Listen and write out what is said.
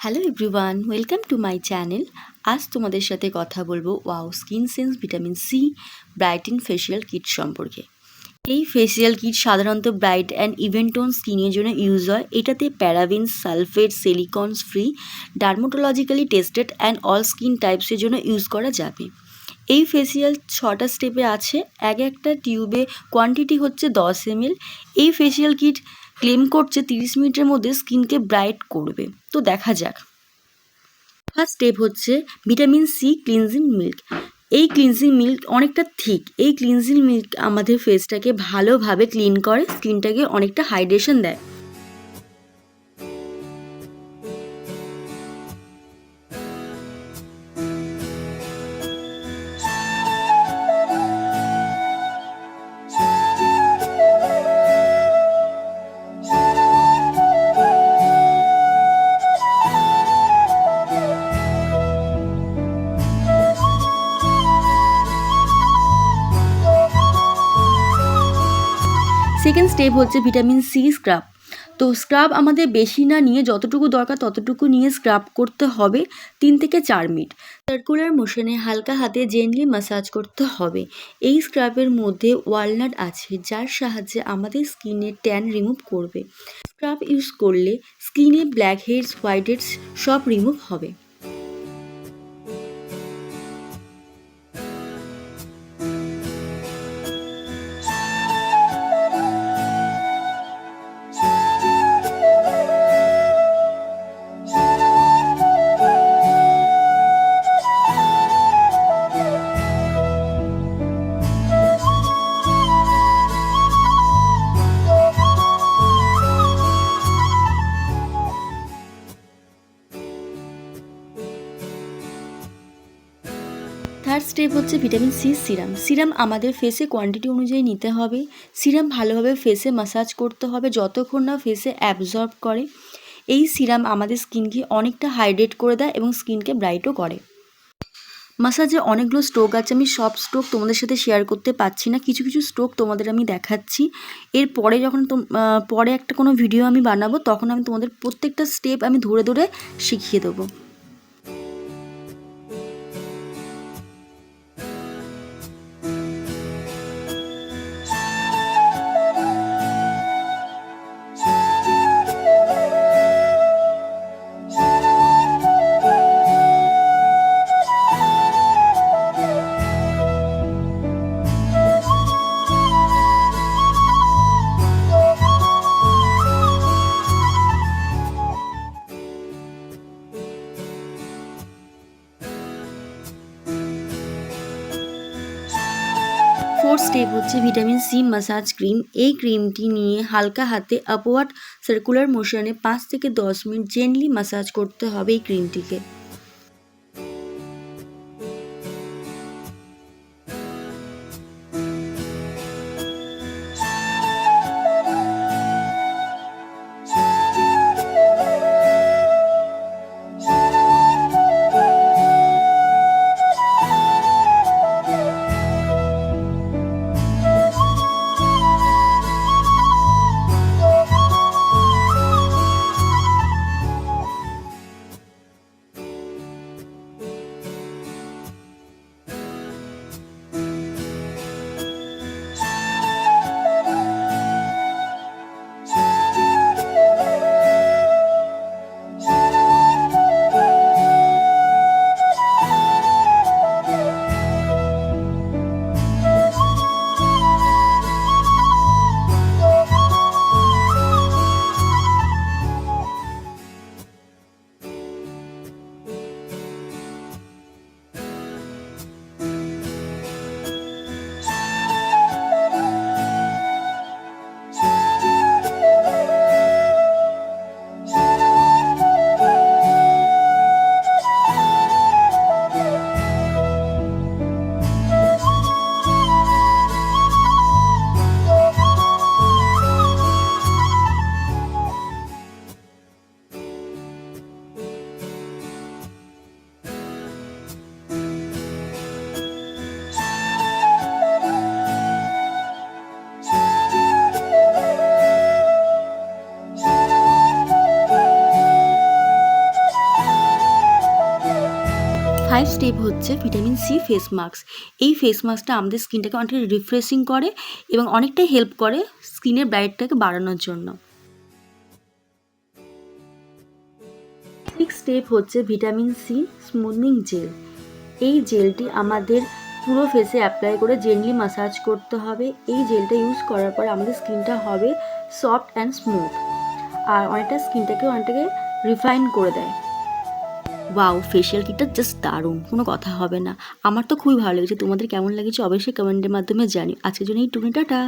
Hello everyone, welcome to my channel. আজ তোমাদের সাথে কথা বলবো Wow Skin Sense vitamin C brighten facial kit সম্পর্কে। এই ফেসিয়াল কিট সাধারণত ব্রাইট অ্যান্ড ইভেন টোন স্কিনের জন্য ইউজ হয়। এটাতে paraben, sulphate, silicones free, dermatologically tested and all skin টাইপসের জন্য ইউজ করা যাবে। এই ফেসিয়াল 6টা স্টেপে আছে। একটা টিউবে কোয়ান্টিটি হচ্ছে 10 ml। এই ফেসিয়াল কিট ক্লেম করছে 30 মিনিটের মধ্যে স্কিনকে ব্রাইট করবে। তো দেখা যাক। ফার্স্ট স্টেপ হচ্ছে ভিটামিন সি ক্লিনজিং মিল্ক। এই ক্লিনজিং মিল্ক অনেকটা থিক। এই ক্লিনজিং মিল্ক আমাদের ফেসটাকে ভালোভাবে ক্লিন করে, স্কিনটাকে অনেকটা হাইড্রেশন দেয়। সেকেন্ড স্টেপ হচ্ছে ভিটামিন সি স্ক্রাব। তো স্ক্রাব আমাদের বেশি না নিয়ে যতটুকু দরকার ততটুকু নিয়ে স্ক্রাব করতে হবে 3 থেকে 4 মিনিট। সার্কুলার মোশনে হালকা হাতে জেন্টলি ম্যাসাজ করতে হবে। এই স্ক্রাবের মধ্যে ওয়ালনাট আছে, যার সাহায্যে আমাদের স্কিনের ট্যান রিমুভ করবে। স্ক্রাব ইউজ করলে স্কিনে ব্ল্যাক হেডস, হোয়াইট হেডস সব রিমুভ হবে। থার্ড স্টেপ হচ্ছে ভিটামিন সি সিরাম। সিরাম আমাদের ফেসে কোয়ান্টিটি অনুযায়ী নিতে হবে। সিরাম ভালোভাবে ফেসে ম্যাসাজ করতে হবে যতক্ষণ না ফেসে অ্যাবজর্ব করে। এই সিরাম আমাদের স্কিনকে অনেকটা হাইড্রেট করে দেয় এবং স্কিনকে ব্রাইটও করে। ম্যাসাজে অনেকগুলো স্ট্রোক আছে, আমি সব স্ট্রোক তোমাদের সাথে শেয়ার করতে পারছি না। কিছু কিছু স্ট্রোক তোমাদের আমি দেখাচ্ছি। এরপরে যখন পরে একটা কোনো ভিডিও আমি বানাবো তখন আমি তোমাদের প্রত্যেকটা স্টেপ আমি ধরে ধরে শিখিয়ে দেবো। ফোর্থ স্টেপ হচ্ছে ভিটামিন সি ম্যাসাজ ক্রিম। এই ক্রিমটি নিয়ে হালকা হাতে আপওয়ার্ড সার্কুলার মোশনে 5 থেকে 10 মিনিট জেন্টলি ম্যাসাজ করতে হবে এই ক্রিমটিকে। ফাইভ স্টেপ হচ্ছে ভিটামিন সি ফেস মাস্ক। এই ফেস মাস্কটা আমাদের স্কিনটাকে অনেকটা রিফ্রেশিং করে এবং অনেকটাই হেল্প করে স্কিনের ব্রাইটটাকে বাড়ানোর জন্য। সিক্স স্টেপ হচ্ছে ভিটামিন সি স্মুথনিং জেল। এই জেলটি আমাদের পুরো ফেসে অ্যাপ্লাই করে জেন্টলি ম্যাসাজ করতে হবে। এই জেলটা ইউজ করার পর আমাদের স্কিনটা হবে সফট অ্যান্ড স্মুথ, আর অনেকটাকে রিফাইন করে দেয়। ওয়াও, ফেশিয়াল কিটটা জাস্ট দারুণ, কোনো কথা হবে না। আমার তো খুবই ভালো লেগেছে। তোমাদের কেমন লেগেছে অবশ্যই কমেন্টের মাধ্যমে জানিও। আজকের জন্য এইটুকুনি, টাটা।